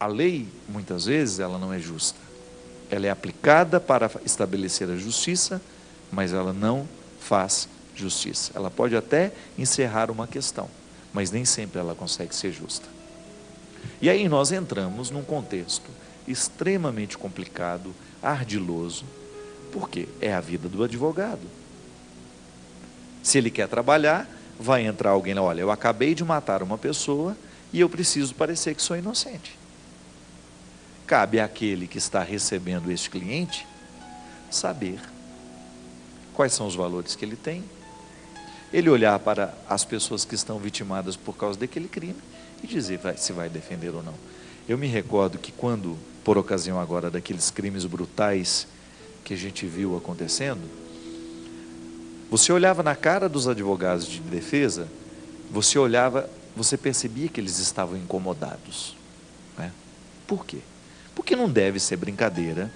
A lei, muitas vezes, ela não é justa. Ela é aplicada para estabelecer a justiça, mas ela não faz justiça. Ela pode até encerrar uma questão, mas nem sempre ela consegue ser justa. E aí nós entramos num contexto extremamente complicado, ardiloso, porque é a vida do advogado. Se ele quer trabalhar, vai entrar alguém lá, olha, eu acabei de matar uma pessoa e eu preciso parecer que sou inocente. Cabe àquele que está recebendo este cliente saber quais são os valores que ele tem, ele olhar para as pessoas que estão vitimadas por causa daquele crime e dizer se vai defender ou não. Eu me recordo que quando, por ocasião agora daqueles crimes brutais que a gente viu acontecendo, você olhava na cara dos advogados de defesa, você percebia que eles estavam incomodados, né? Por quê? Porque não deve ser brincadeira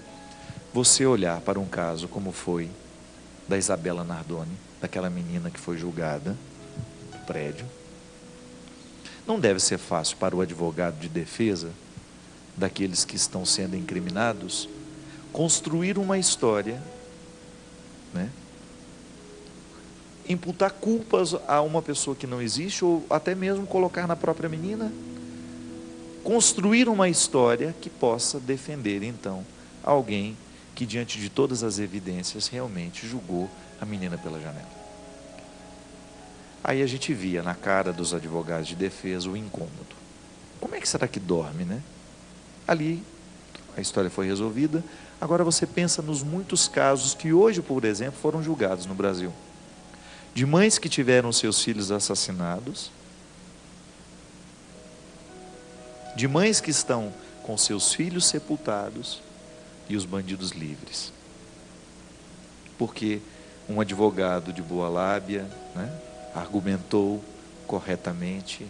você olhar para um caso como foi da Isabela Nardoni, daquela menina que foi julgada no prédio. Não deve ser fácil para o advogado de defesa daqueles que estão sendo incriminados construir uma história, né? Imputar culpas a uma pessoa que não existe, ou até mesmo colocar na própria menina, construir uma história que possa defender então alguém que diante de todas as evidências realmente julgou a menina pela janela. Aí a gente via na cara dos advogados de defesa o incômodo. Como é que será que dorme, né? Ali a história foi resolvida. Agora você pensa nos muitos casos que hoje, por exemplo, foram julgados no Brasil, de mães que tiveram seus filhos assassinados, de mães que estão com seus filhos sepultados e os bandidos livres. Porque um advogado de boa lábia, né, argumentou corretamente,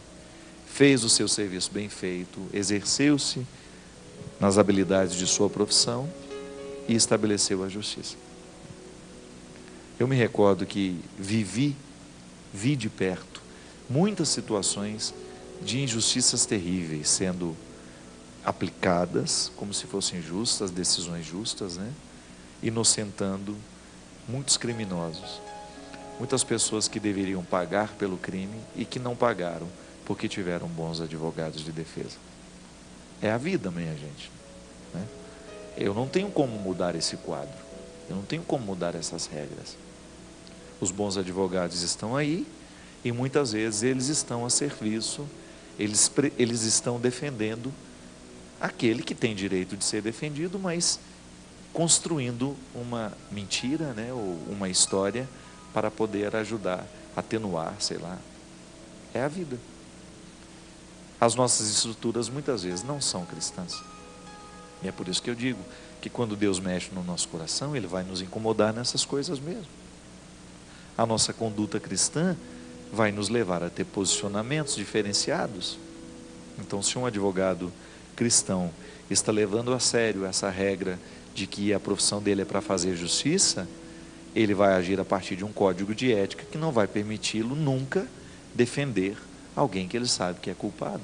fez o seu serviço bem feito, exerceu-se nas habilidades de sua profissão e estabeleceu a justiça. Eu me recordo que vi de perto muitas situações de injustiças terríveis sendo aplicadas como se fossem justas, decisões justas, né? Inocentando muitos criminosos, muitas pessoas que deveriam pagar pelo crime e que não pagaram porque tiveram bons advogados de defesa. É a vida, minha gente, né? Eu não tenho como mudar esse quadro, eu não tenho como mudar essas regras. Os bons advogados estão aí e muitas vezes eles estão a serviço, eles estão defendendo aquele que tem direito de ser defendido, mas construindo uma mentira, né, ou uma história para poder ajudar, atenuar, sei lá. É a vida. As nossas estruturas muitas vezes não são cristãs. E é por isso que eu digo que quando Deus mexe no nosso coração, Ele vai nos incomodar nessas coisas mesmo. A nossa conduta cristã vai nos levar a ter posicionamentos diferenciados. Então, se um advogado cristão está levando a sério essa regra de que a profissão dele é para fazer justiça, ele vai agir a partir de um código de ética que não vai permiti-lo nunca defender alguém que ele sabe que é culpado.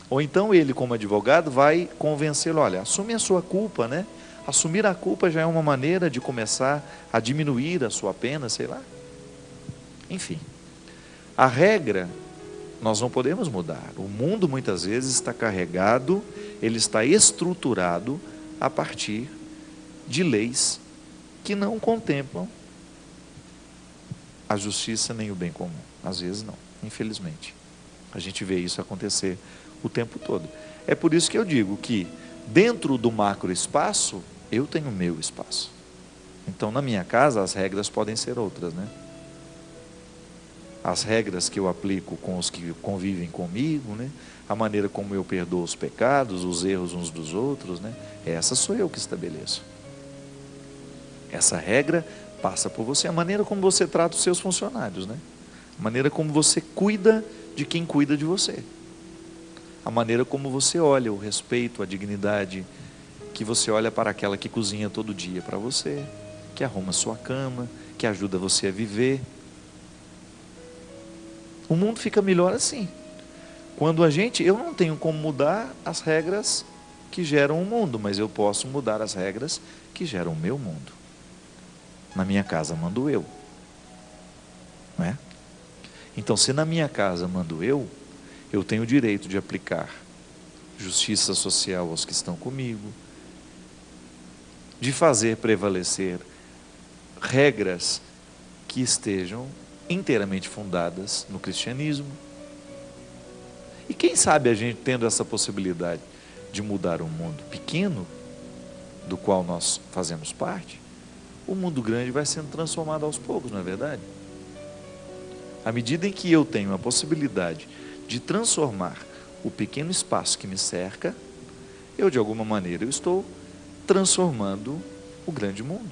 Ou então ele, como advogado, vai convencê-lo, olha, assume a sua culpa, né? Assumir a culpa já é uma maneira de começar a diminuir a sua pena, sei lá. Enfim, a regra nós não podemos mudar. O mundo muitas vezes está carregado, ele está estruturado a partir de leis que não contemplam a justiça nem o bem comum. Às vezes não, infelizmente. A gente vê isso acontecer o tempo todo. É por isso que eu digo que dentro do macro espaço, eu tenho o meu espaço. Então, na minha casa, as regras podem ser outras, né? As regras que eu aplico com os que convivem comigo, né? A maneira como eu perdoo os pecados, os erros uns dos outros, né? Essa sou eu que estabeleço. Essa regra passa por você. A maneira como você trata os seus funcionários, né? A maneira como você cuida de quem cuida de você. A maneira como você olha, o respeito, a dignidade, que você olha para aquela que cozinha todo dia para você, que arruma sua cama, que ajuda você a viver. O mundo fica melhor assim, Eu não tenho como mudar as regras que geram o mundo, mas eu posso mudar as regras que geram o meu mundo. Na minha casa mando eu, não é? Então, se na minha casa mando eu tenho o direito de aplicar justiça social aos que estão comigo, de fazer prevalecer regras que estejam inteiramente fundadas no cristianismo. E quem sabe a gente tendo essa possibilidade de mudar um mundo pequeno, do qual nós fazemos parte, o mundo grande vai sendo transformado aos poucos, não é verdade? À medida em que eu tenho a possibilidade de transformar o pequeno espaço que me cerca, eu de alguma maneira eu estou transformando o grande mundo.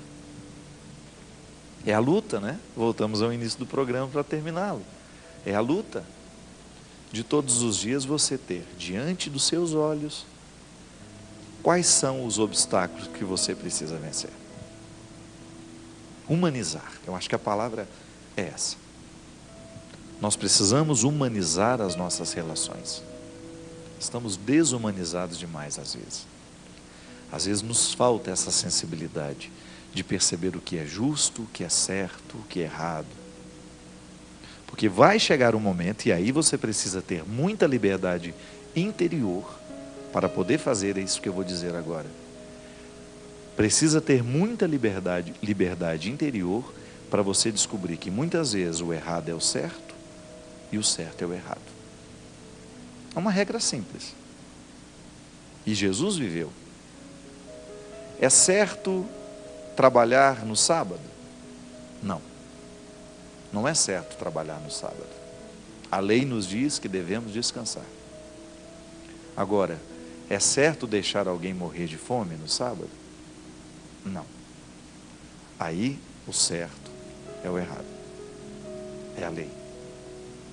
É a luta, né? Voltamos ao início do programa para terminá-lo. É a luta de todos os dias você ter diante dos seus olhos quais são os obstáculos que você precisa vencer. Humanizar, eu acho que a palavra é essa. Nós precisamos humanizar as nossas relações. Estamos desumanizados demais às vezes. Às vezes nos falta essa sensibilidade de perceber o que é justo, o que é certo, o que é errado. Porque vai chegar um momento, e aí você precisa ter muita liberdade interior para poder fazer isso que eu vou dizer agora. Precisa ter muita liberdade interior para você descobrir que muitas vezes o errado é o certo e o certo é o errado. É uma regra simples. E Jesus viveu. É certo trabalhar no sábado? Não. Não é certo trabalhar no sábado. A lei nos diz que devemos descansar. Agora, é certo deixar alguém morrer de fome no sábado? Não. Aí, o certo é o errado. É a lei.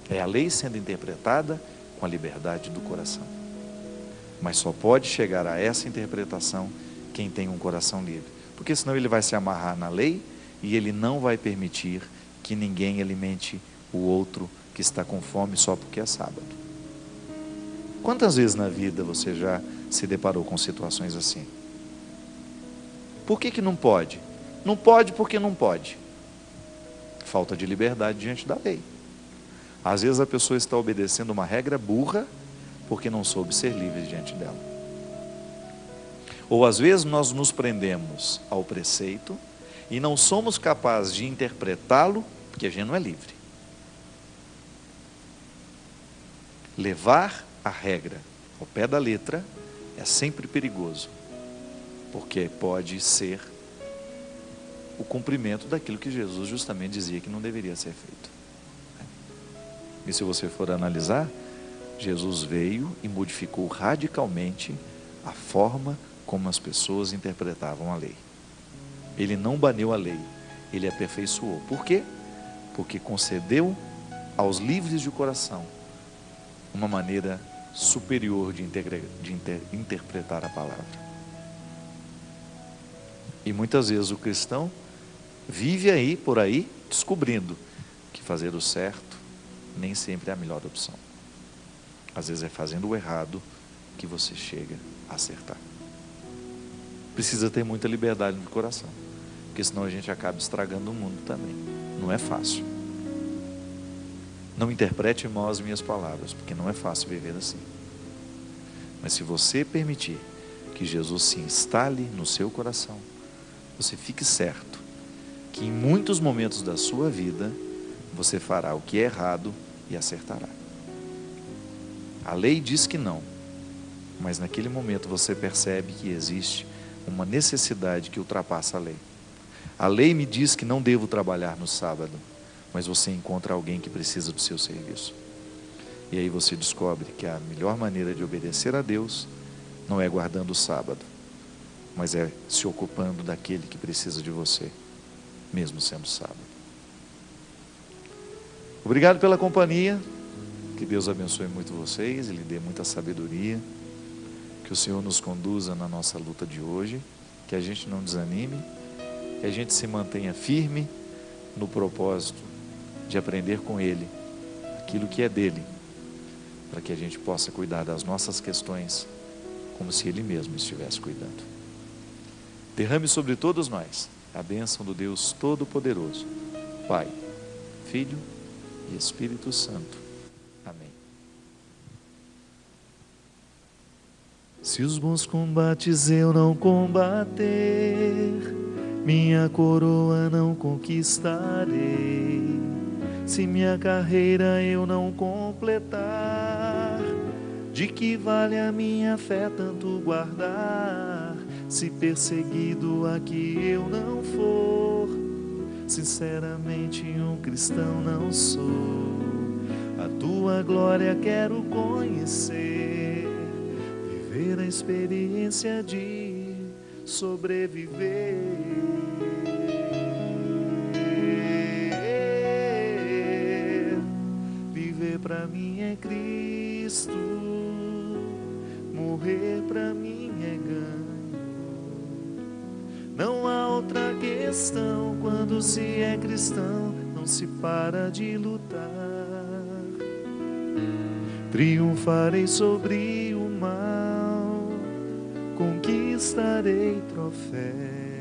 É a lei sendo interpretada com a liberdade do coração. Mas só pode chegar a essa interpretação quem tem um coração livre. Porque senão ele vai se amarrar na lei e ele não vai permitir que ninguém alimente o outro que está com fome só porque é sábado. Quantas vezes na vida você já se deparou com situações assim? Por que não pode? Não pode porque não pode. Falta de liberdade diante da lei. Às vezes a pessoa está obedecendo uma regra burra porque não soube ser livre diante dela. Ou às vezes nós nos prendemos ao preceito e não somos capazes de interpretá-lo porque a gente não é livre. Levar a regra ao pé da letra é sempre perigoso, porque pode ser o cumprimento daquilo que Jesus justamente dizia que não deveria ser feito. E se você for analisar, Jesus veio e modificou radicalmente a forma como as pessoas interpretavam a lei. Ele não baniu a lei, ele aperfeiçoou. Por quê? Porque concedeu aos livres de coração uma maneira superior de interpretar a palavra. E muitas vezes o cristão vive por aí, descobrindo que fazer o certo nem sempre é a melhor opção. Às vezes é fazendo o errado que você chega a acertar. Precisa ter muita liberdade no coração, porque senão a gente acaba estragando o mundo também. Não é fácil. Não interprete mal as minhas palavras, porque não é fácil viver assim. Mas se você permitir que Jesus se instale no seu coração, você fique certo que em muitos momentos da sua vida você fará o que é errado e acertará. A lei diz que não, mas naquele momento você percebe que existe uma necessidade que ultrapassa a lei. A lei me diz que não devo trabalhar no sábado, mas você encontra alguém que precisa do seu serviço. E aí você descobre que a melhor maneira de obedecer a Deus não é guardando o sábado, mas é se ocupando daquele que precisa de você, mesmo sendo sábado. Obrigado pela companhia. Que Deus abençoe muito vocês e lhe dê muita sabedoria. Que o Senhor nos conduza na nossa luta de hoje, que a gente não desanime, que a gente se mantenha firme no propósito de aprender com Ele aquilo que é dele, para que a gente possa cuidar das nossas questões como se Ele mesmo estivesse cuidando. Derrame sobre todos nós a bênção do Deus Todo-Poderoso, Pai, Filho e Espírito Santo. Amém. Se os bons combates eu não combater, minha coroa não conquistarei. Se minha carreira eu não completar, de que vale a minha fé tanto guardar? Se perseguido aqui eu não for, sinceramente um cristão não sou. A tua glória quero conhecer, viver a experiência de sobreviver. Viver pra mim é Cristo, morrer pra mim é ganho. Não há outra questão, quando se é cristão, não se para de lutar. Triunfarei sobre o mal, conquistarei troféu.